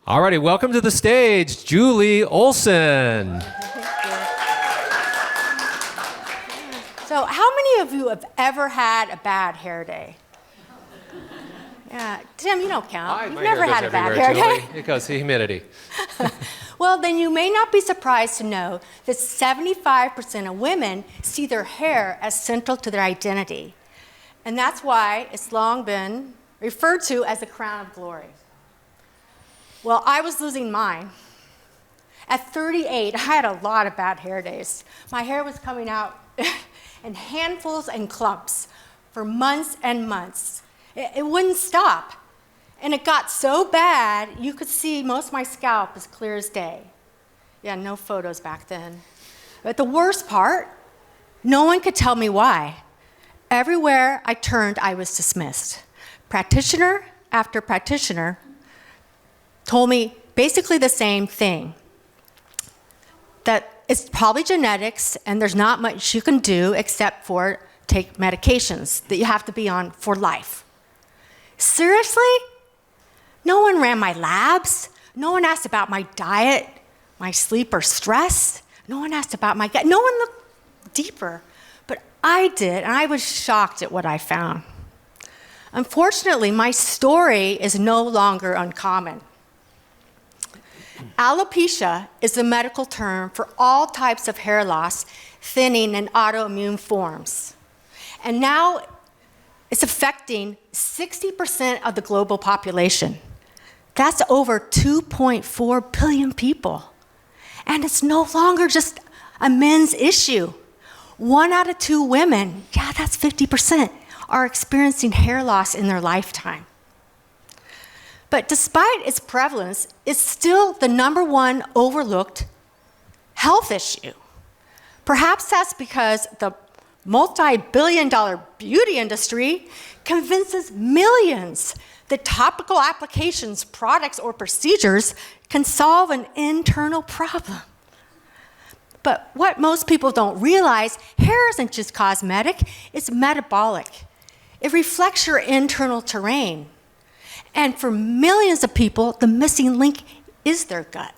All righty, welcome to the stage, Julie Olson. So how many of you have ever had a bad hair day? Yeah, Tim, you don't count. You've never had a bad hair day. It goes to humidity. Well, then you may not be surprised to know that 75% of women see their hair as central to their identity. And that's why it's long been referred to as the crown of glory. Well, I was losing mine. At 38, I had a lot of bad hair days. My hair was coming out in handfuls and clumps for months and months. It wouldn't stop. And it got so bad, you could see most of my scalp as clear as day. Yeah, no photos back then. But the worst part, no one could tell me why. Everywhere I turned, I was dismissed. Practitioner after practitioner told me basically the same thing, that it's probably genetics and there's not much you can do except for take medications that you have to be on for life. Seriously? No one ran my labs. No one asked about my diet, my sleep or stress. No one asked about my gut. No one looked deeper. But I did, and I was shocked at what I found. Unfortunately, my story is no longer uncommon. Alopecia is the medical term for all types of hair loss, thinning, and autoimmune forms. And now it's affecting 60% of the global population. That's over 2.4 billion people. And it's no longer just a men's issue. 1 out of 2 women, yeah, that's 50%, are experiencing hair loss in their lifetime. But despite its prevalence, it's still the #1 overlooked health issue. Perhaps that's because the multi-billion-dollar beauty industry convinces millions that topical applications, products, or procedures can solve an internal problem. But what most people don't realize, hair isn't just cosmetic, it's metabolic. It reflects your internal terrain. And for millions of people, the missing link is their gut.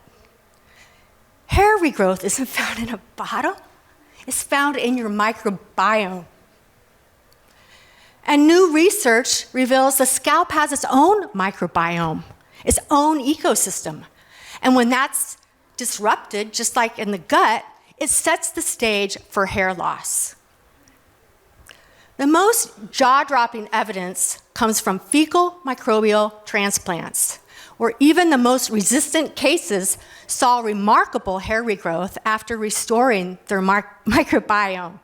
Hair regrowth isn't found in a bottle, it's found in your microbiome. And new research reveals the scalp has its own microbiome, its own ecosystem. And when that's disrupted, just like in the gut, it sets the stage for hair loss. The most jaw-dropping evidence comes from fecal microbial transplants, where even the most resistant cases saw remarkable hair regrowth after restoring their microbiome.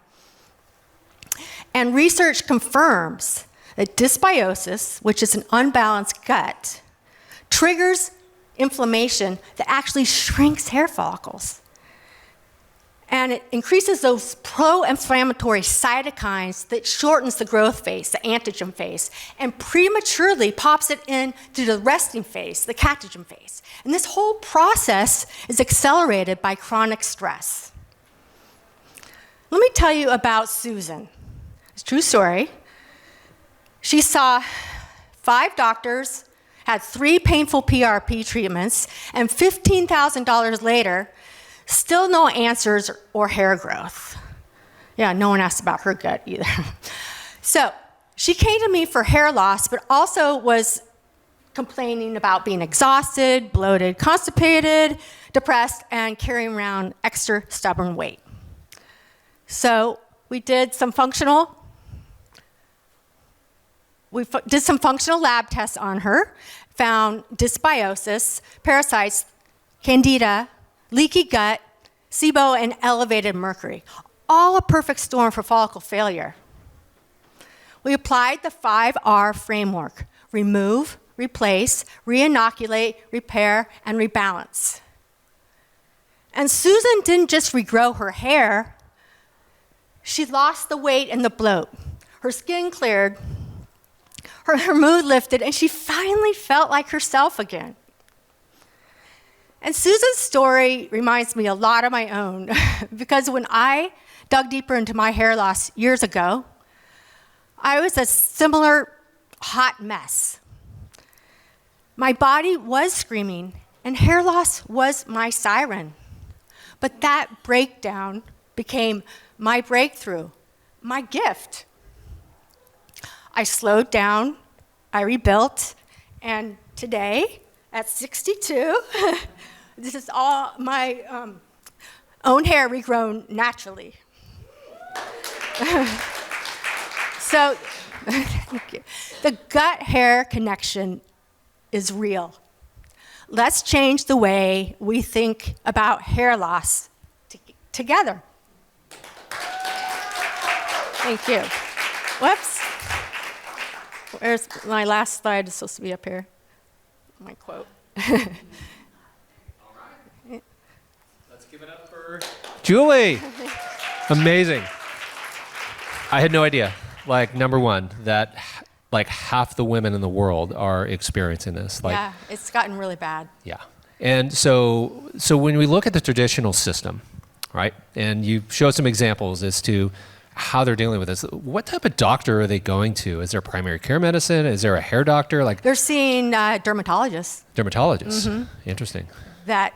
And research confirms that dysbiosis, which is an unbalanced gut, triggers inflammation that actually shrinks hair follicles. And it increases those pro-inflammatory cytokines that shortens the growth phase, the antigen phase, and prematurely pops it into the resting phase, the catagen phase. And this whole process is accelerated by chronic stress. Let me tell you about Susan. It's a true story. She saw 5 doctors, had 3 painful PRP treatments, and $15,000 later, still no answers or hair growth. Yeah, no one asked about her gut either. So she came to me for hair loss, but also was complaining about being exhausted, bloated, constipated, depressed, and carrying around extra stubborn weight. So we did some functional lab tests on her, found dysbiosis, parasites, candida, leaky gut, SIBO, and elevated mercury. All a perfect storm for follicle failure. We applied the 5R framework: remove, replace, re-inoculate, repair, and rebalance. And Susan didn't just regrow her hair, she lost the weight and the bloat. Her skin cleared, her mood lifted, and she finally felt like herself again. And Susan's story reminds me a lot of my own, because when I dug deeper into my hair loss years ago, I was a similar hot mess. My body was screaming, And hair loss was my siren. But that breakdown became my breakthrough, my gift. I slowed down, I rebuilt, and today, at 62, this is all my own hair regrown naturally. So, thank you. The gut-hair connection is real. Let's change the way we think about hair loss together. Thank you. Whoops. Where's my last slide? Is supposed to be up here. My quote. All right. Let's give it up for Julie. Amazing. I had no idea. Like, number one, that like half the women in the world are experiencing this. Like, yeah, it's gotten really bad. Yeah. And so when we look at the traditional system, right, and you showed some examples as to how they're dealing with this, what type of doctor are they going to? Is there primary care medicine? Is there a hair doctor? Like, they're seeing dermatologists. Dermatologists. Mm-hmm. Interesting. That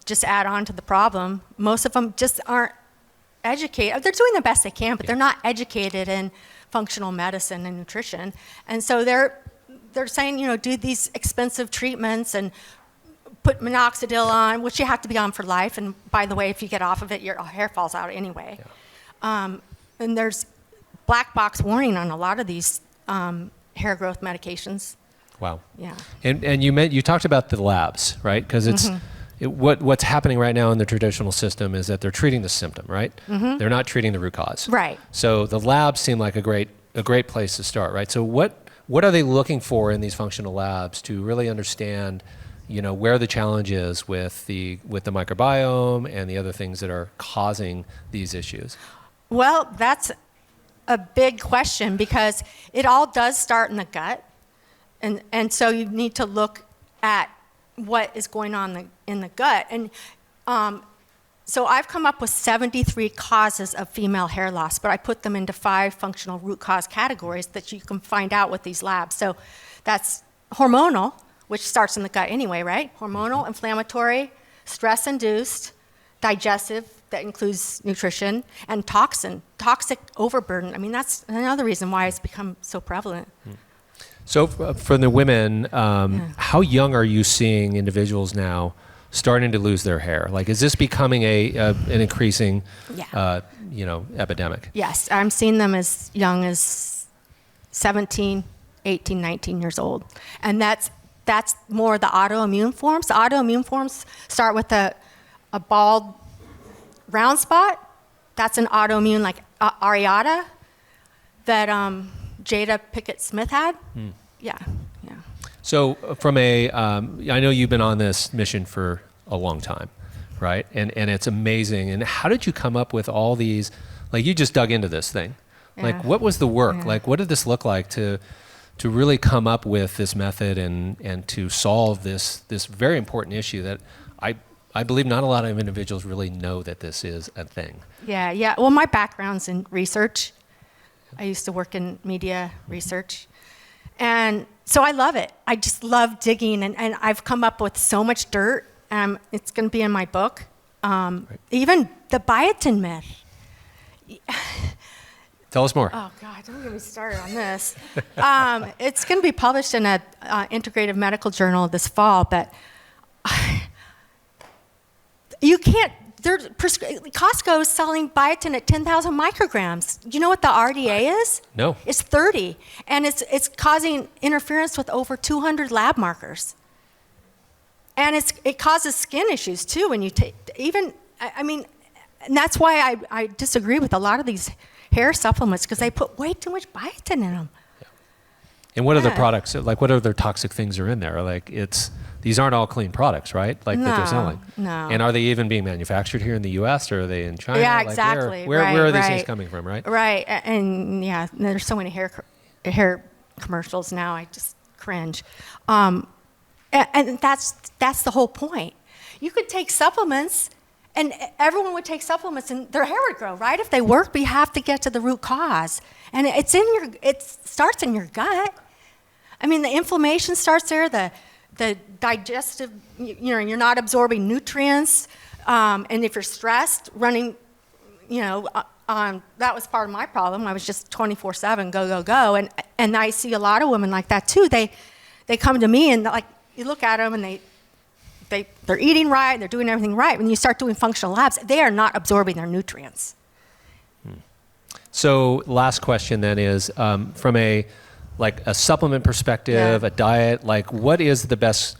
just add on to the problem. Most of them just aren't educated. They're doing the best they can, but they're not educated in functional medicine and nutrition. And so they're saying, you know, do these expensive treatments and put minoxidil on, which you have to be on for life. And by the way, if you get off of it, your hair falls out anyway. Yeah. And there's black box warning on a lot of these hair growth medications. Wow. Yeah. And you talked about the labs, right? Because it's what's happening right now in the traditional system is that they're treating the symptom, right? Mm-hmm. They're not treating the root cause. Right. So the labs seem like a great place to start, right? So what are they looking for in these functional labs to really understand, you know, where the challenge is with the microbiome and the other things that are causing these issues? Well, that's a big question because it all does start in the gut. And so you need to look at what is going on in the gut. And so I've come up with 73 causes of female hair loss, but I put them into 5 functional root cause categories that you can find out with these labs. So that's hormonal, which starts in the gut anyway, right? Hormonal, inflammatory, stress-induced, digestive, that includes nutrition, and toxic overburden. I mean, that's another reason why it's become so prevalent. So for the women, how young are you seeing individuals now starting to lose their hair? Like, is this becoming an increasing, epidemic? Yes, I'm seeing them as young as 17, 18, 19 years old. And that's more the autoimmune forms. The autoimmune forms start with a bald round spot. That's an autoimmune, like areata, that Jada Pickett Smith had. Yeah. So from I know you've been on this mission for a long time, right? And it's amazing. And how did you come up with all these, like, you just dug into this thing. Yeah. Like, what was the work? Yeah. Like, what did this look like to really come up with this method and to solve this very important issue that I believe not a lot of individuals really know that this is a thing. Yeah. Well, my background's in research. I used to work in media research. And so I love it. I just love digging. And I've come up with so much dirt. It's going to be in my book. Right. Even the biotin myth. Tell us more. Oh, God, don't get me started on this. It's going to be published in an integrative medical journal this fall, but you can't. Costco is selling biotin at 10,000 micrograms. Do you know what the RDA is? No. It's 30, and it's causing interference with over 200 lab markers. And it causes skin issues too when you take and that's why I disagree with a lot of these hair supplements because they put way too much biotin in them. Yeah. And what other products, like what other toxic things are in there? Like these aren't all clean products, right? Like that they're selling. No. And are they even being manufactured here in the U.S. or are they in China? Yeah, like exactly. Where are these things coming from, right? Right. And yeah, there's so many hair commercials now. I just cringe. And that's the whole point. You could take supplements, and everyone would take supplements, and their hair would grow, right? If they work, we have to get to the root cause, and it starts in your gut. I mean, the inflammation starts there. the digestive, you're not absorbing nutrients. And if you're stressed, running, that was part of my problem. I was just 24/7, go, go, go. And I see a lot of women like that too. They come to me and like, you look at them and they're eating right, they're doing everything right. When you start doing functional labs, they are not absorbing their nutrients. So last question then is, from a supplement perspective, a diet, like what is the best,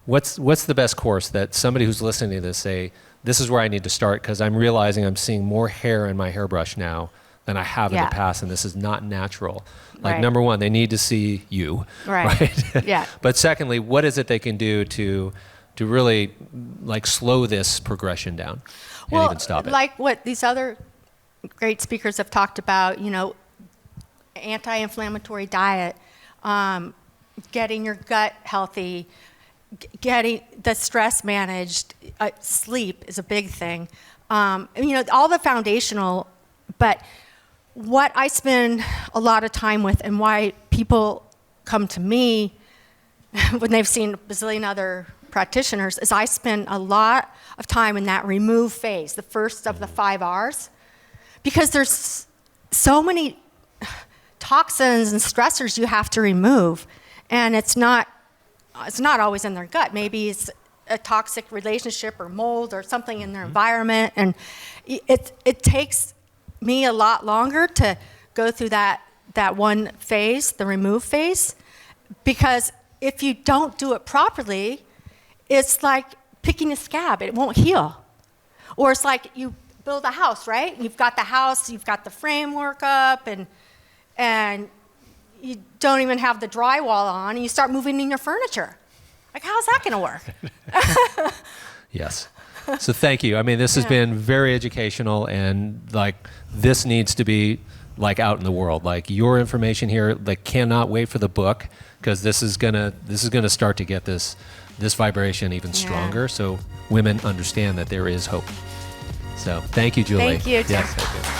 what's the best course that somebody who's listening to this say, this is where I need to start because I'm realizing I'm seeing more hair in my hairbrush now than I have in the past, and this is not natural. Like number one, they need to see you, right? Yeah. But secondly, what is it they can do to really like slow this progression down and even stop it? Like what these other great speakers have talked about, anti-inflammatory diet, getting your gut healthy, getting the stress managed, sleep is a big thing. All the foundational, but what I spend a lot of time with and why people come to me when they've seen a bazillion other practitioners is I spend a lot of time in that remove phase, the first of the 5 R's, because there's so many toxins and stressors you have to remove, and it's not always in their gut. Maybe it's a toxic relationship or mold or something in their environment, and it takes me a lot longer to go through that one phase, the remove phase, because if you don't do it properly, it's like picking a scab. It won't heal. Or it's like you build a house, right? You've got the house, you've got the framework up, and you don't even have the drywall on, and you start moving in your furniture. Like, how's that going to work? Yes. So thank you. I mean, this has been very educational, and like this needs to be like out in the world. Like your information here, like cannot wait for the book because this is gonna start to get this vibration even stronger. So women understand that there is hope. So thank you, Julie. Thank you, Tim. Yes, thank you.